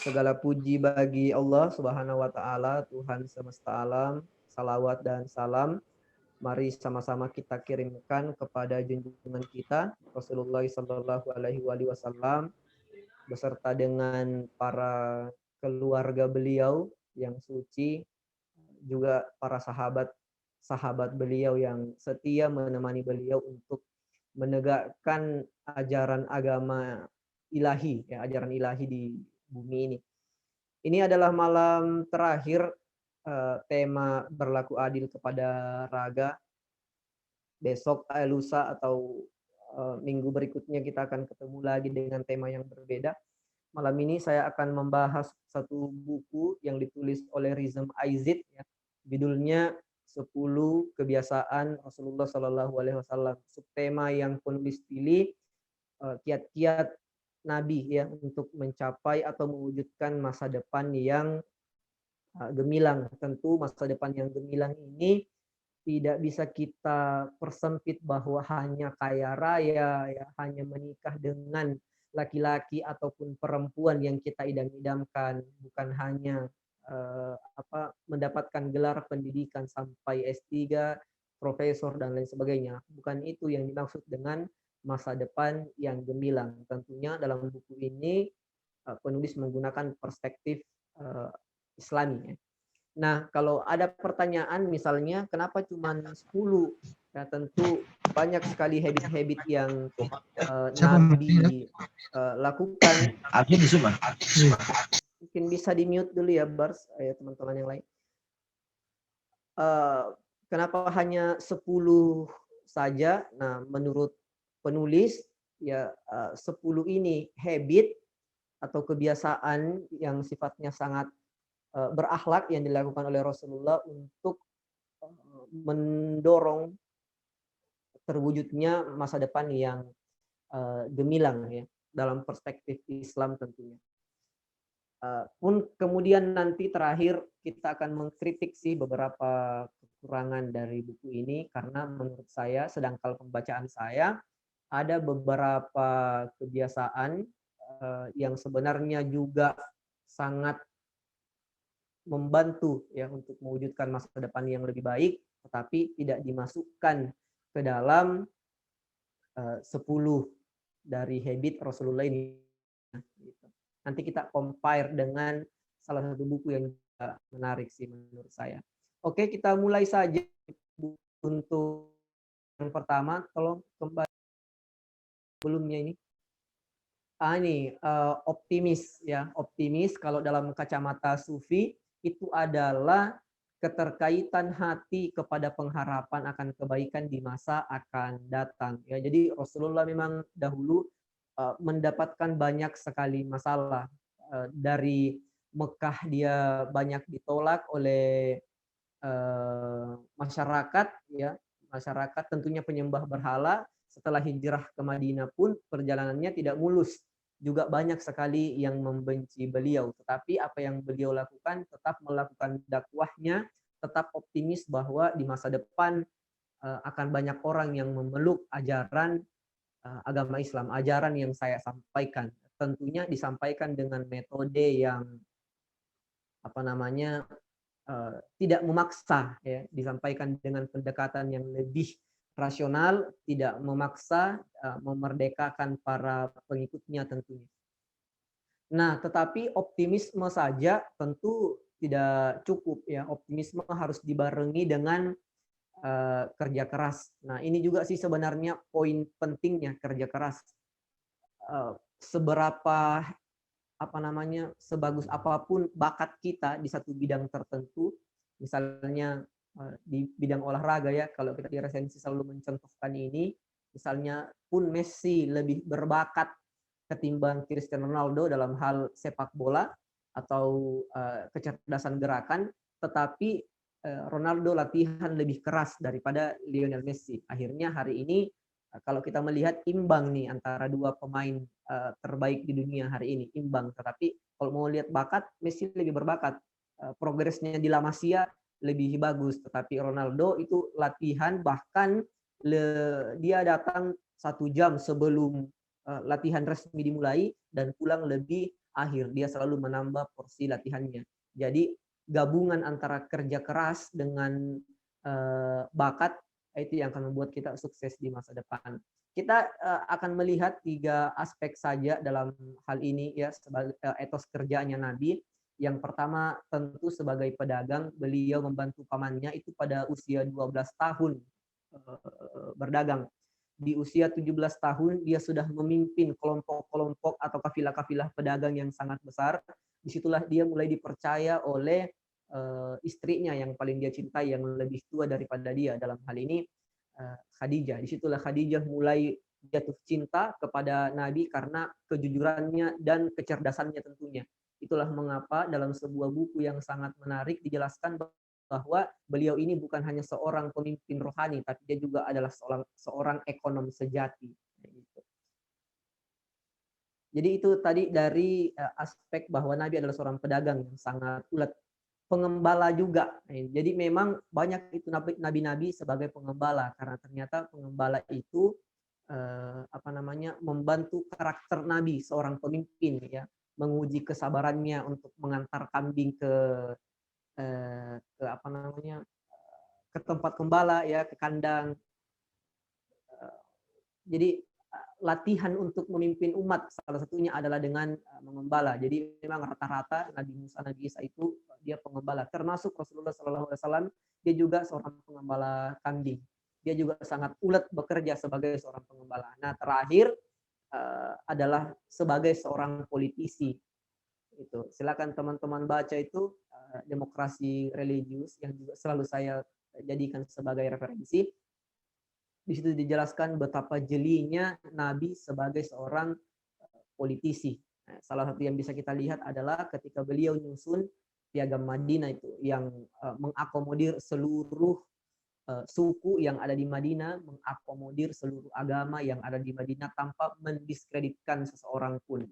Segala puji bagi Allah Subhanahu wa taala, Tuhan semesta alam. Salawat dan salam mari sama-sama kita kirimkan kepada junjungan kita Rasulullah Sallallahu alaihi wasallam beserta dengan para keluarga beliau yang suci, juga para sahabat beliau yang setia menemani beliau untuk menegakkan ajaran agama ilahi, ya, ajaran ilahi di bumi ini. Ini adalah malam terakhir tema berlaku adil kepada raga. Besok, lusa atau minggu berikutnya kita akan ketemu lagi dengan tema yang berbeda. Malam ini saya akan membahas satu buku yang ditulis oleh Rizm Aizid, ya. Judulnya 10 Kebiasaan Rasulullah Sallallahu Alaihi Wasallam. Subtema yang penulis pilih kiat-kiat Nabi, ya, untuk mencapai atau mewujudkan masa depan yang gemilang. Tentu masa depan yang gemilang ini tidak bisa kita persempit bahwa hanya kaya raya, ya, hanya menikah dengan laki-laki ataupun perempuan yang kita idam-idamkan, bukan hanya mendapatkan gelar pendidikan sampai S3, profesor dan lain sebagainya. Bukan itu yang dimaksud dengan masa depan yang gemilang. Tentunya dalam buku ini penulis menggunakan perspektif Islami, ya. Nah, kalau ada pertanyaan misalnya kenapa cuma 10? Ya, tentu banyak sekali habit-habit yang Nabi lakukan. Mungkin bisa di-mute dulu ya, Bars, ya, teman-teman yang lain. Kenapa hanya 10 saja? Nah, menurut penulis, ya, 10 ini habit atau kebiasaan yang sifatnya sangat berakhlak yang dilakukan oleh Rasulullah untuk mendorong terwujudnya masa depan yang gemilang, ya, dalam perspektif Islam tentunya. Pun kemudian nanti terakhir kita akan mengkritik sih beberapa kekurangan dari buku ini, karena menurut saya sedangkal pembacaan saya ada beberapa kebiasaan yang sebenarnya juga sangat membantu, ya, untuk mewujudkan masa depan yang lebih baik, tetapi tidak dimasukkan ke dalam 10 dari habit Rasulullah ini. Nanti kita compare dengan salah satu buku yang menarik sih menurut saya. Oke, kita mulai saja. Untuk yang pertama, tolong kembali sebelumnya ini. Ini optimis, ya. Optimis kalau dalam kacamata sufi itu adalah keterkaitan hati kepada pengharapan akan kebaikan di masa akan datang, ya. Jadi Rasulullah memang dahulu mendapatkan banyak sekali masalah. Dari Mekah dia banyak ditolak oleh masyarakat, ya. Masyarakat tentunya penyembah berhala. Setelah hijrah ke Madinah pun perjalanannya tidak mulus. Juga banyak sekali yang membenci beliau. Tetapi apa yang beliau lakukan, tetap melakukan dakwahnya, tetap optimis bahwa di masa depan akan banyak orang yang memeluk ajaran agama Islam, ajaran yang saya sampaikan. Tentunya disampaikan dengan metode yang tidak memaksa, ya, disampaikan dengan pendekatan yang lebih rasional, tidak memaksa, memerdekakan para pengikutnya tentunya. Nah, tetapi optimisme saja tentu tidak cukup, ya. Optimisme harus dibarengi dengan kerja keras. Nah, ini juga sih sebenarnya poin pentingnya kerja keras. Seberapa sebagus apapun bakat kita di satu bidang tertentu, misalnya di bidang olahraga, ya, kalau kita di resensi selalu mencontohkan ini, misalnya pun Messi lebih berbakat ketimbang Cristiano Ronaldo dalam hal sepak bola atau kecerdasan gerakan, tetapi Ronaldo latihan lebih keras daripada Lionel Messi. Akhirnya hari ini kalau kita melihat imbang nih antara dua pemain terbaik di dunia hari ini, imbang. Tetapi kalau mau lihat bakat, Messi lebih berbakat. Progresnya di La Masia lebih bagus, tetapi Ronaldo itu latihan bahkan dia datang 1 jam sebelum latihan resmi dimulai dan pulang lebih akhir. Dia selalu menambah porsi latihannya. Jadi gabungan antara kerja keras dengan bakat itu yang akan membuat kita sukses di masa depan. Kita akan melihat 3 aspek saja dalam hal ini ya, sebagai etos kerjanya Nabi. Yang pertama tentu sebagai pedagang, beliau membantu pamannya itu pada usia 12 tahun berdagang. Di usia 17 tahun dia sudah memimpin kelompok-kelompok atau kafilah-kafilah pedagang yang sangat besar. Disitulah dia mulai dipercaya oleh istrinya yang paling dia cintai, yang lebih tua daripada dia, dalam hal ini Khadijah. Disitulah Khadijah mulai jatuh cinta kepada Nabi karena kejujurannya dan kecerdasannya tentunya. Itulah mengapa dalam sebuah buku yang sangat menarik dijelaskan bahwa beliau ini bukan hanya seorang pemimpin rohani, tapi dia juga adalah seorang ekonom sejati. Jadi itu tadi dari aspek bahwa Nabi adalah seorang pedagang yang sangat ulet. Pengembala juga. Jadi memang banyak itu nabi-nabi sebagai pengembala, karena ternyata pengembala itu membantu karakter nabi, seorang pemimpin ya, menguji kesabarannya untuk mengantar kambing ke ke tempat gembala ya, ke kandang. Jadi latihan untuk memimpin umat salah satunya adalah dengan mengembala. Jadi memang rata-rata Nabi Musa, Nabi Isa itu dia pengembala. Termasuk Rasulullah SAW, dia juga seorang pengembala kambing. Dia juga sangat ulet bekerja sebagai seorang pengembala. Nah terakhir adalah sebagai seorang politisi. Itu silakan teman-teman baca itu Demokrasi Religius yang juga selalu saya jadikan sebagai referensi. Di situ dijelaskan betapa jelinya Nabi sebagai seorang politisi. Salah satu yang bisa kita lihat adalah ketika beliau nyusun Piagam Madinah itu, yang mengakomodir seluruh suku yang ada di Madinah, mengakomodir seluruh agama yang ada di Madinah tanpa mendiskreditkan seseorang pun.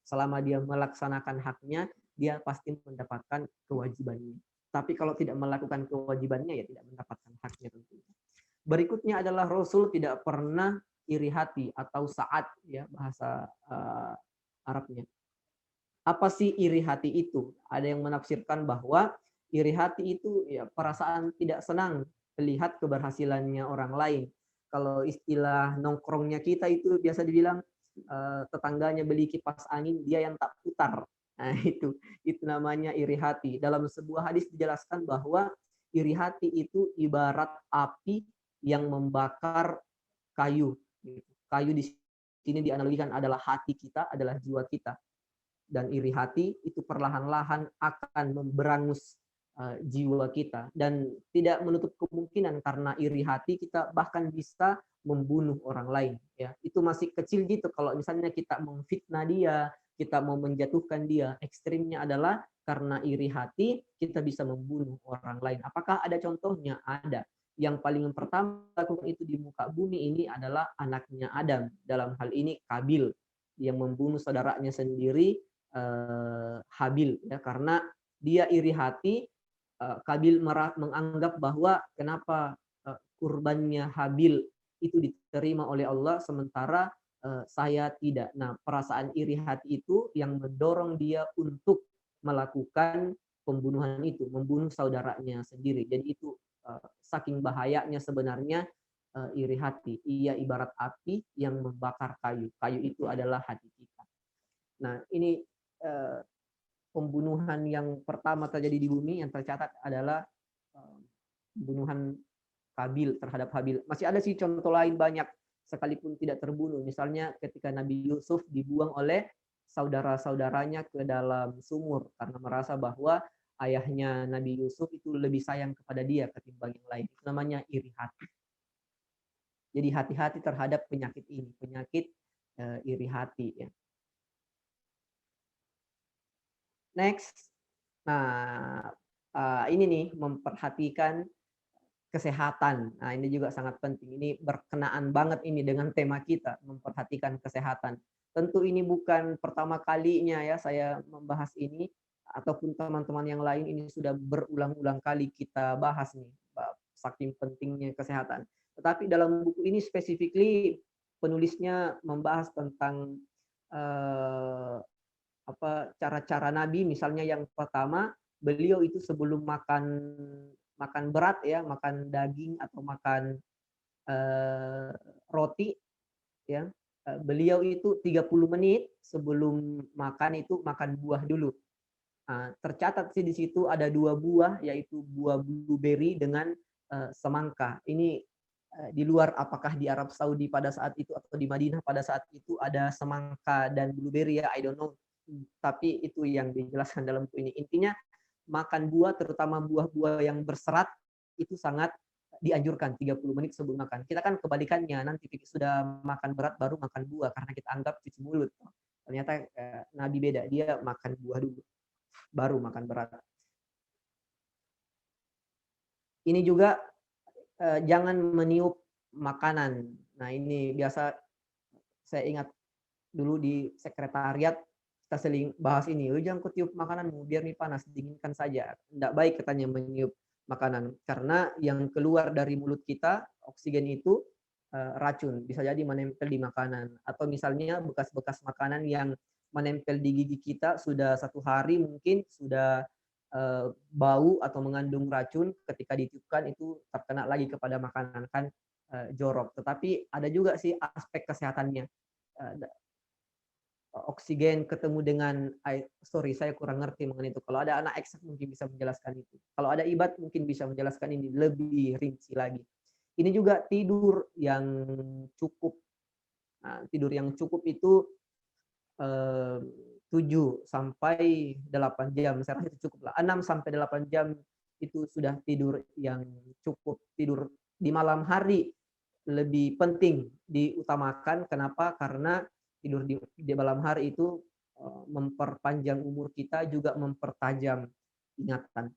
Selama dia melaksanakan haknya, dia pasti mendapatkan kewajibannya. Tapi kalau tidak melakukan kewajibannya, ya tidak mendapatkan haknya tentunya. Berikutnya adalah Rasul tidak pernah iri hati atau saat ya, bahasa Arabnya. Apa sih iri hati itu? Ada yang menafsirkan bahwa iri hati itu ya perasaan tidak senang melihat keberhasilannya orang lain. Kalau istilah nongkrongnya kita itu biasa dibilang tetangganya beli kipas angin, dia yang tak putar. Nah, itu namanya iri hati. Dalam sebuah hadis dijelaskan bahwa iri hati itu ibarat api yang membakar kayu. Kayu di sini dianalogikan adalah hati kita, adalah jiwa kita. Dan iri hati itu perlahan-lahan akan memberangus jiwa kita. Dan tidak menutup kemungkinan karena iri hati kita bahkan bisa membunuh orang lain. Ya, itu masih kecil gitu. Kalau misalnya kita memfitnah dia, kita mau menjatuhkan dia, ekstrimnya adalah karena iri hati kita bisa membunuh orang lain. Apakah ada contohnya? Ada. Yang paling pertama lakukan itu di muka bumi ini adalah anaknya Adam. Dalam hal ini Kabil yang membunuh saudaranya sendiri, Habil ya, karena dia iri hati. Kabil menganggap bahwa kenapa kurbannya Habil itu diterima oleh Allah sementara saya tidak. Nah, perasaan iri hati itu yang mendorong dia untuk melakukan pembunuhan itu, membunuh saudaranya sendiri. Jadi itu saking bahayanya sebenarnya iri hati. Ia ibarat api yang membakar kayu. Kayu itu adalah hati kita. Nah, ini pembunuhan yang pertama terjadi di bumi yang tercatat adalah pembunuhan Kabil terhadap Habil. Masih ada sih contoh lain banyak sekalipun tidak terbunuh. Misalnya ketika Nabi Yusuf dibuang oleh saudara-saudaranya ke dalam sumur karena merasa bahwa ayahnya Nabi Yusuf itu lebih sayang kepada dia ketimbang yang lain. Itu namanya iri hati. Jadi hati-hati terhadap penyakit ini, penyakit iri hati ya. Next. Nah, ini nih memperhatikan kesehatan. Nah, ini juga sangat penting. Ini berkenaan banget ini dengan tema kita, memperhatikan kesehatan. Tentu ini bukan pertama kalinya ya saya membahas ini, ataupun teman-teman yang lain ini sudah berulang-ulang kali kita bahas nih, saking pentingnya kesehatan. Tetapi dalam buku ini specifically penulisnya membahas tentang cara-cara Nabi. Misalnya yang pertama, beliau itu sebelum makan makan berat ya, makan daging atau makan eh, roti ya, beliau itu 30 menit sebelum makan itu makan buah dulu. Nah, tercatat sih di situ ada 2 buah, yaitu buah blueberry dengan semangka. Ini di luar apakah di Arab Saudi pada saat itu atau di Madinah pada saat itu ada semangka dan blueberry ya, I don't know. Tapi itu yang dijelaskan dalam buku ini. Intinya makan buah, terutama buah-buah yang berserat, itu sangat dianjurkan 30 menit sebelum makan. Kita kan kebalikannya, nanti sudah makan berat baru makan buah karena kita anggap cuci mulut. Ternyata Nabi beda, dia makan buah dulu baru makan berat. Ini juga jangan meniup makanan. Nah, ini biasa saya ingat dulu di sekretariat kita sering bahas ini. Jangan kau tiup makananmu biar nih panas, dinginkan saja. Tidak baik katanya meniup makanan karena yang keluar dari mulut kita oksigen itu racun, bisa jadi menempel di makanan, atau misalnya bekas-bekas makanan yang menempel di gigi kita sudah 1 hari mungkin sudah bau atau mengandung racun, ketika ditiupkan itu terkena lagi kepada makanan, kan jorok. Tetapi ada juga sih aspek kesehatannya. Oksigen ketemu dengan sorry saya kurang ngerti mengenai itu. Kalau ada anak eksak mungkin bisa menjelaskan itu. Kalau ada Ibad mungkin bisa menjelaskan ini lebih rinci lagi. Ini juga tidur yang cukup. Nah, tidur yang cukup itu 7 sampai 8 jam. Saya rasa itu cukup lah. 6 sampai 8 jam itu sudah tidur yang cukup. Tidur di malam hari lebih penting diutamakan. Kenapa? Karena tidur di malam hari itu memperpanjang umur kita, juga mempertajam ingatan.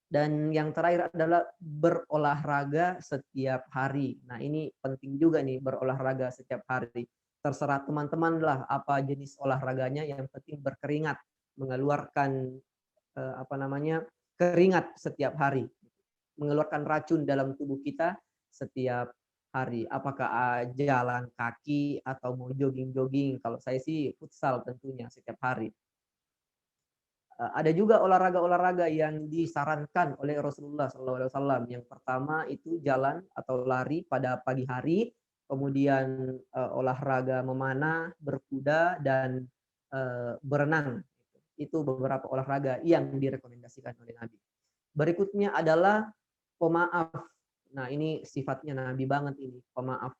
Dan yang terakhir adalah berolahraga setiap hari. Nah, ini penting juga nih, berolahraga setiap hari. Terserah teman-teman lah apa jenis olahraganya, yang penting berkeringat, mengeluarkan keringat setiap hari, mengeluarkan racun dalam tubuh kita setiap hari. Apakah jalan kaki atau mau jogging-jogging? Kalau saya sih futsal tentunya setiap hari. Ada juga olahraga-olahraga yang disarankan oleh Rasulullah SAW. Yang pertama itu jalan atau lari pada pagi hari, kemudian olahraga memanah, berkuda, dan berenang. Itu beberapa olahraga yang direkomendasikan oleh Nabi. Berikutnya adalah pemaaf. Nah, ini sifatnya Nabi banget ini, pemaaf.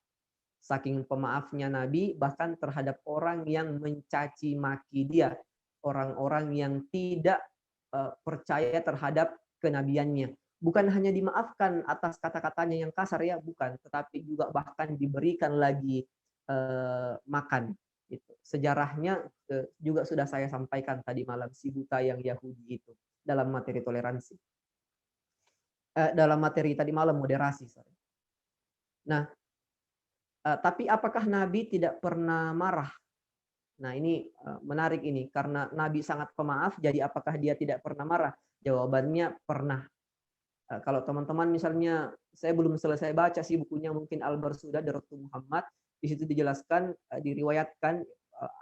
Saking pemaafnya Nabi bahkan terhadap orang yang mencaci maki dia, orang-orang yang tidak percaya terhadap kenabiannya. Bukan hanya dimaafkan atas kata-katanya yang kasar ya, bukan, tetapi juga bahkan diberikan lagi makan. Itu sejarahnya juga sudah saya sampaikan tadi malam, si buta yang Yahudi itu dalam materi toleransi. Dalam materi tadi malam moderasi. Sorry. Nah, tapi apakah Nabi tidak pernah marah? Nah, ini menarik ini, karena Nabi sangat pemaaf, jadi apakah dia tidak pernah marah? Jawabannya pernah. Kalau teman-teman misalnya, saya belum selesai baca sih bukunya, mungkin Al-Barsuda Daratu Muhammad, di situ dijelaskan, diriwayatkan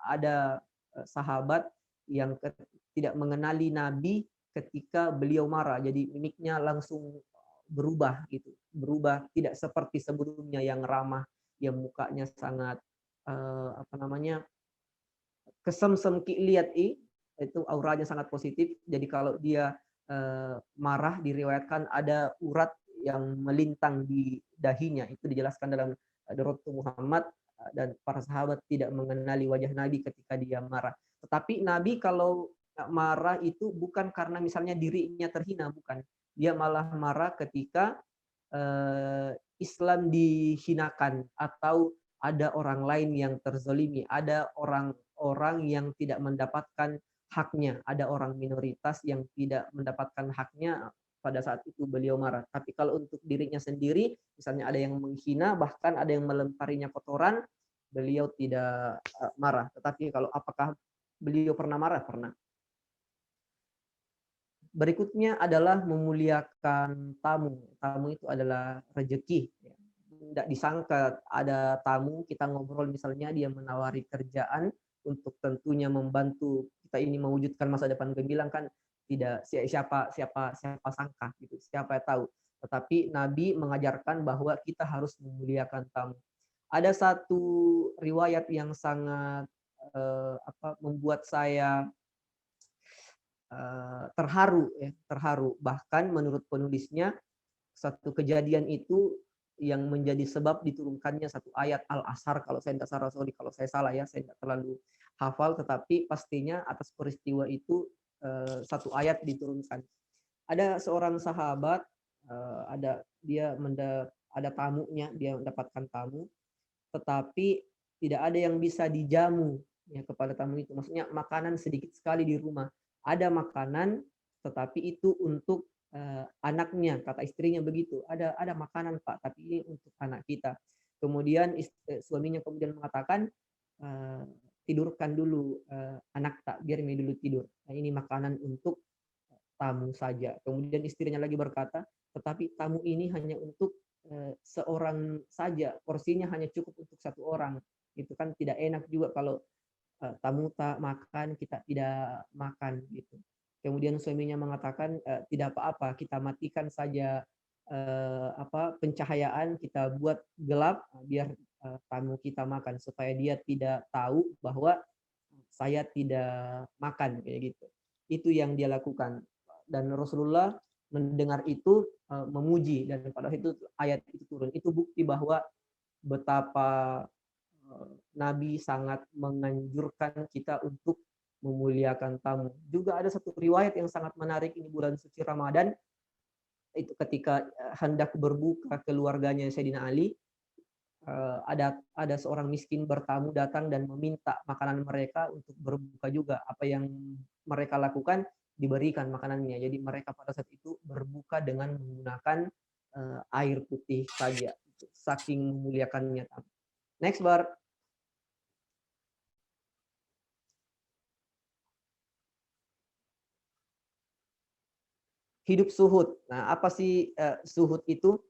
ada sahabat yang tidak mengenali Nabi ketika beliau marah, jadi mimiknya langsung berubah gitu, berubah tidak seperti sebelumnya yang ramah, yang mukanya sangat kesemsem lihat itu auranya sangat positif. Jadi kalau dia marah, diriwayatkan ada urat yang melintang di dahinya. Itu dijelaskan dalam Daratu Muhammad, dan para sahabat tidak mengenali wajah Nabi ketika dia marah. Tetapi Nabi kalau marah itu bukan karena misalnya dirinya terhina, bukan. Dia malah marah ketika Islam dihinakan, atau ada orang lain yang terzolimi, ada orang-orang yang tidak mendapatkan haknya, ada orang minoritas yang tidak mendapatkan haknya, pada saat itu beliau marah. Tapi kalau untuk dirinya sendiri, misalnya ada yang menghina, bahkan ada yang melemparinya kotoran, beliau tidak marah. Tetapi kalau apakah beliau pernah marah? Pernah. Berikutnya adalah memuliakan tamu. Tamu itu adalah rezeki. Tidak disangka ada tamu, kita ngobrol misalnya dia menawari kerjaan untuk tentunya membantu kita ini mewujudkan masa depan gemilang kan tidak siapa sangka gitu, siapa tahu. Tetapi Nabi mengajarkan bahwa kita harus memuliakan tamu. Ada satu riwayat yang sangat membuat saya terharu ya, terharu. Bahkan menurut penulisnya satu kejadian itu yang menjadi sebab diturunkannya satu ayat Al-Asr, kalau saya tidak salah, sorry kalau saya salah ya, saya tidak terlalu hafal, tetapi pastinya atas peristiwa itu satu ayat diturunkan. Ada seorang sahabat, ada tamunya, dia mendapatkan tamu, tetapi tidak ada yang bisa dijamu ya kepada tamu itu. Maksudnya makanan sedikit sekali di rumah. Ada makanan, tetapi itu untuk anaknya, kata istrinya begitu. Ada makanan Pak, tapi ini untuk anak kita. Kemudian suaminya kemudian mengatakan, tidurkan dulu anak tak, biar ini dulu tidur. Nah, ini makanan untuk tamu saja. Kemudian istrinya lagi berkata, tetapi tamu ini hanya untuk seorang saja, porsinya hanya cukup untuk satu orang. Itu kan tidak enak juga kalau tamu tak makan, kita tidak makan gitu. Kemudian suaminya mengatakan, tidak apa-apa, kita matikan saja pencahayaan, kita buat gelap biar tamu kita makan, supaya dia tidak tahu bahwa saya tidak makan kayak gitu. Itu yang dia lakukan. Dan Rasulullah mendengar itu memuji, dan pada itu ayat itu turun. Itu bukti bahwa betapa Nabi sangat menganjurkan kita untuk memuliakan tamu. Juga ada satu riwayat yang sangat menarik, ini bulan suci Ramadan, itu ketika hendak berbuka keluarganya Sayyidina Ali, ada seorang miskin bertamu datang dan meminta makanan mereka untuk berbuka juga. Apa yang mereka lakukan, diberikan makanannya. Jadi mereka pada saat itu berbuka dengan menggunakan air putih saja. Saking memuliakannya. Next bar. Hidup suhud. Nah, apa sih suhud itu?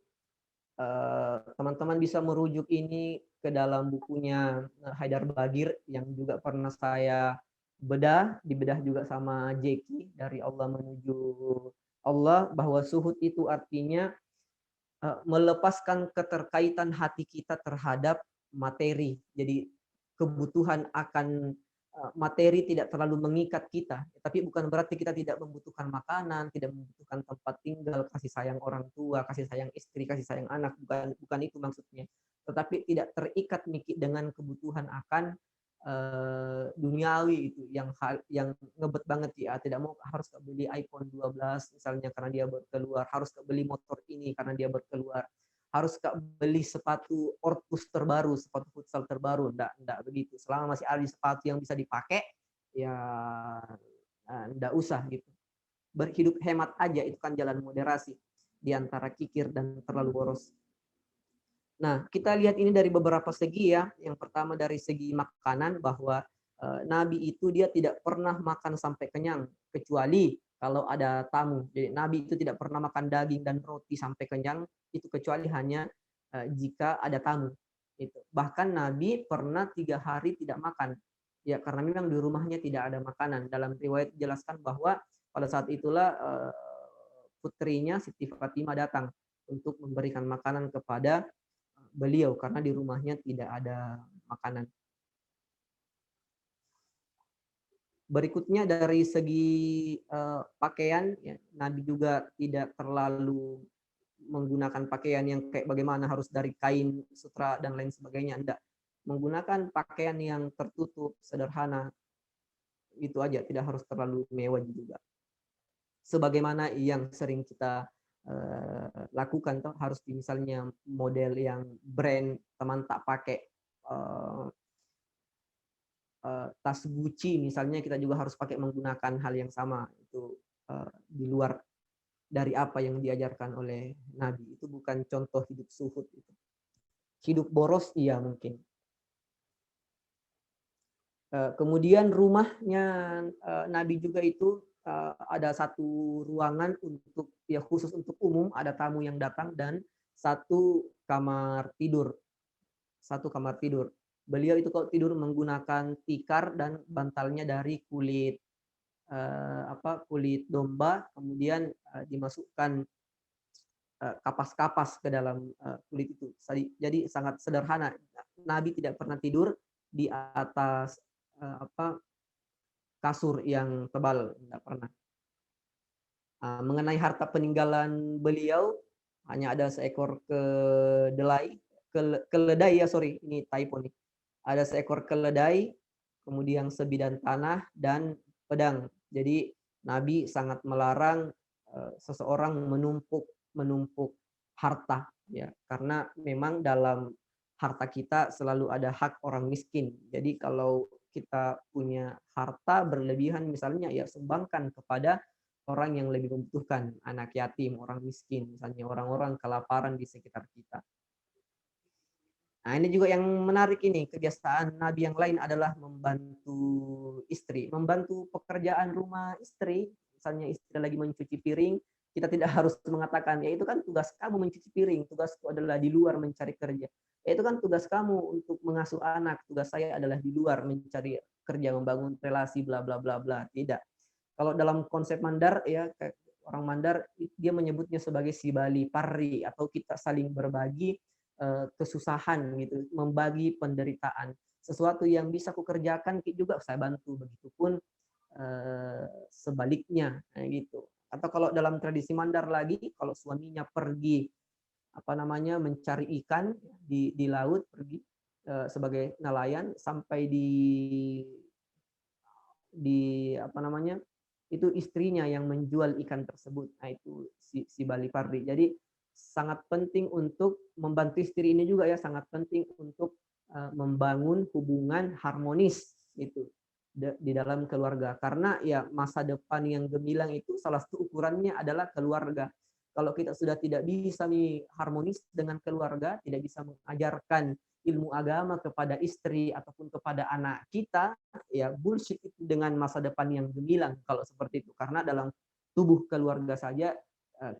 Teman-teman bisa merujuk ini ke dalam bukunya Haidar Bagir yang juga pernah saya dibedah juga sama Jeki, dari Allah menuju Allah, bahwa suhud itu artinya melepaskan keterkaitan hati kita terhadap materi. Jadi kebutuhan akan materi tidak terlalu mengikat kita, tapi bukan berarti kita tidak membutuhkan makanan, tidak membutuhkan tempat tinggal, kasih sayang orang tua, kasih sayang istri, kasih sayang anak, bukan itu maksudnya. Tetapi tidak terikat dengan kebutuhan akan duniawi itu yang ngebet banget ya, tidak mau harus beli iPhone 12 misalnya karena dia berkeluar, harus beli motor ini karena dia berkeluar, harus beli sepatu Ortus terbaru, sepatu futsal terbaru, enggak begitu. Selama masih ada sepatu yang bisa dipakai, ya enggak usah gitu. Berhidup hemat aja, itu kan jalan moderasi di antara kikir dan terlalu boros. Nah, kita lihat ini dari beberapa segi ya. Yang pertama dari segi makanan, bahwa Nabi itu dia tidak pernah makan sampai kenyang, kecuali kalau ada tamu. Jadi Nabi itu tidak pernah makan daging dan roti sampai kenyang, itu kecuali hanya jika ada tamu. Itu. Bahkan Nabi pernah 3 hari tidak makan. Ya, karena memang di rumahnya tidak ada makanan. Dalam riwayat dijelaskan bahwa pada saat itulah putrinya Siti Fatimah datang untuk memberikan makanan kepada beliau karena di rumahnya tidak ada makanan. Berikutnya dari segi pakaian, ya, Nabi juga tidak terlalu menggunakan pakaian yang kayak bagaimana harus dari kain sutra dan lain sebagainya, enggak. Menggunakan pakaian yang tertutup, sederhana, itu aja, tidak harus terlalu mewah juga. Sebagaimana yang sering kita lakukan, toh harus misalnya model yang brand teman tak pakai, tas Gucci misalnya, kita juga harus pakai menggunakan hal yang sama. Itu di luar dari apa yang diajarkan oleh Nabi. Itu bukan contoh hidup suhud. Itu hidup boros iya mungkin. Kemudian rumahnya Nabi juga itu ada satu ruangan untuk ya khusus untuk umum, ada tamu yang datang, dan satu kamar tidur. beliau itu kalau tidur menggunakan tikar dan bantalnya dari kulit kulit domba, kemudian dimasukkan kapas-kapas ke dalam kulit itu. Jadi sangat sederhana. Nabi tidak pernah tidur di atas kasur yang tebal, tidak pernah. Mengenai harta peninggalan beliau, hanya ada seekor keledai, ini typo nih. Ada seekor keledai, kemudian sebidang tanah dan pedang. Jadi Nabi sangat melarang seseorang menumpuk harta, ya, karena memang dalam harta kita selalu ada hak orang miskin. Jadi kalau kita punya harta berlebihan misalnya, ya sumbangkan kepada orang yang lebih membutuhkan, anak yatim, orang miskin, misalnya orang-orang kelaparan di sekitar kita. Nah, ini juga yang menarik ini, kebiasaan Nabi yang lain adalah membantu istri, membantu pekerjaan rumah istri. Misalnya istri lagi mencuci piring, kita tidak harus mengatakan, ya itu kan tugas kamu mencuci piring, tugasku adalah di luar mencari kerja. Ya itu kan tugas kamu untuk mengasuh anak, tugas saya adalah di luar mencari kerja, membangun relasi, bla bla bla bla. Tidak. Kalau dalam konsep Mandar, ya orang Mandar dia menyebutnya sebagai sibali parri, atau kita saling berbagi kesusahan gitu, membagi penderitaan. Sesuatu yang bisa kukerjakan juga saya bantu, begitupun sebaliknya gitu. Atau kalau dalam tradisi Mandar lagi, kalau suaminya pergi mencari ikan di laut, pergi sebagai nelayan sampai di itu istrinya yang menjual ikan tersebut. Nah, itu si Bali Pardi. Jadi sangat penting untuk membantu istri ini juga, ya, sangat penting untuk membangun hubungan harmonis itu di dalam keluarga, karena ya masa depan yang gemilang itu salah satu ukurannya adalah keluarga. Kalau kita sudah tidak bisa harmonis dengan keluarga, tidak bisa mengajarkan ilmu agama kepada istri ataupun kepada anak kita, ya bullshit itu dengan masa depan yang gemilang kalau seperti itu. Karena dalam tubuh keluarga saja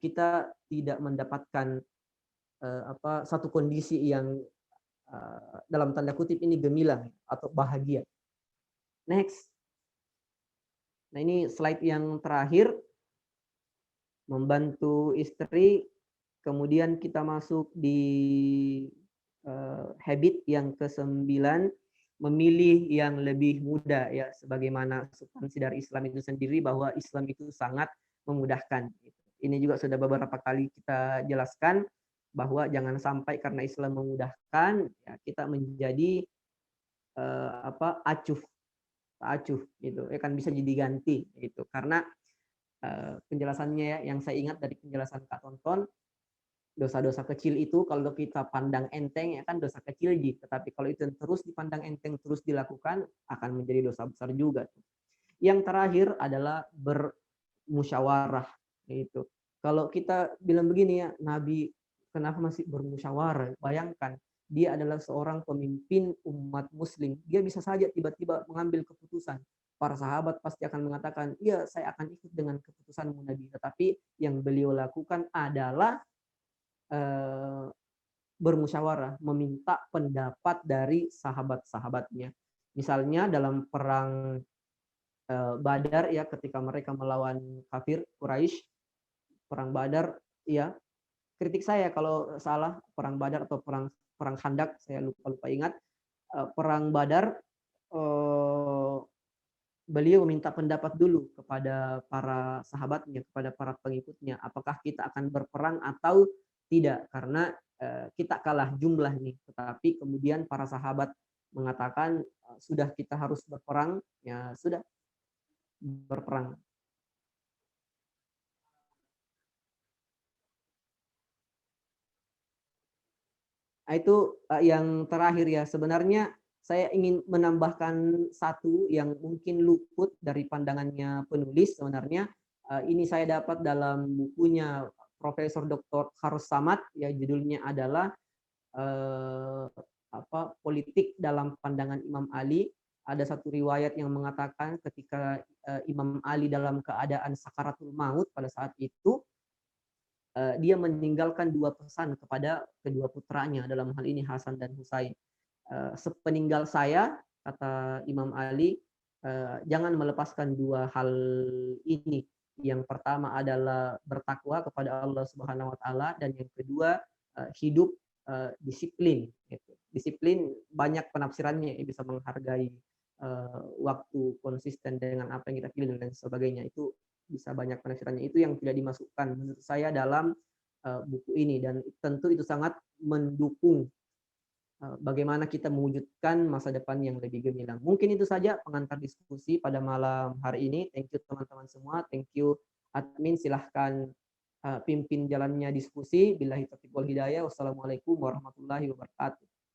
kita tidak mendapatkan satu kondisi yang dalam tanda kutip ini gemilang atau bahagia. Next. Nah, ini slide yang terakhir, membantu istri. Kemudian kita masuk di habit yang ke-9, memilih yang lebih muda, ya, sebagaimana substansi dari Islam itu sendiri, bahwa Islam itu sangat memudahkan. Ini juga sudah beberapa kali kita jelaskan bahwa jangan sampai karena Islam memudahkan, ya, kita menjadi acuh gitu, ya kan, bisa jadi ganti gitu. Karena penjelasannya, ya, yang saya ingat dari penjelasan Kak Tonton, dosa-dosa kecil itu kalau kita pandang enteng, ya kan, dosa kecil gitu. Tetapi kalau itu terus dipandang enteng, terus dilakukan, akan menjadi dosa besar juga. Yang terakhir adalah bermusyawarah gitu. Kalau kita bilang begini, ya, Nabi kenapa masih bermusyawarah? Bayangkan, dia adalah seorang pemimpin umat muslim. Dia bisa saja tiba-tiba mengambil keputusan. Para sahabat pasti akan mengatakan, iya, saya akan ikut dengan keputusanmu, Nabi. Tetapi yang beliau lakukan adalah bermusyawarah, meminta pendapat dari sahabat-sahabatnya. Misalnya dalam perang Badar, ya, ketika mereka melawan kafir Quraisy, perang Badar, ya, kritik saya kalau salah, perang Badar atau perang Khandak, saya lupa ingat. Perang Badar, beliau meminta pendapat dulu kepada para sahabatnya, kepada para pengikutnya, apakah kita akan berperang atau tidak, karena kita kalah jumlah nih. Tetapi kemudian para sahabat mengatakan sudah, kita harus berperang, ya sudah, berperang. Nah, itu yang terakhir, ya. Sebenarnya saya ingin menambahkan satu yang mungkin luput dari pandangannya penulis. Sebenarnya ini saya dapat dalam bukunya Profesor Dr. Harus Samad, ya, judulnya adalah politik dalam pandangan Imam Ali. Ada satu riwayat yang mengatakan ketika Imam Ali dalam keadaan sakaratul maut pada saat itu, dia meninggalkan 2 pesan kepada kedua putranya, dalam hal ini Hasan dan Husain. sepeninggal saya, kata Imam Ali, jangan melepaskan dua hal ini. Yang pertama adalah bertakwa kepada Allah Subhanahu wa taala, dan yang kedua hidup disiplin gitu. Disiplin banyak penafsirannya, bisa menghargai waktu, konsisten dengan apa yang kita pilih dan lain sebagainya. Itu bisa banyak penafsirannya. Itu yang tidak dimasukkan menurut saya dalam buku ini, dan tentu itu sangat mendukung bagaimana kita mewujudkan masa depan yang lebih gemilang. Mungkin itu saja pengantar diskusi pada malam hari ini. Thank you teman-teman semua. Thank you admin. Silahkan pimpin jalannya diskusi. Billahi taufiq wal hidayah. Wassalamualaikum warahmatullahi wabarakatuh.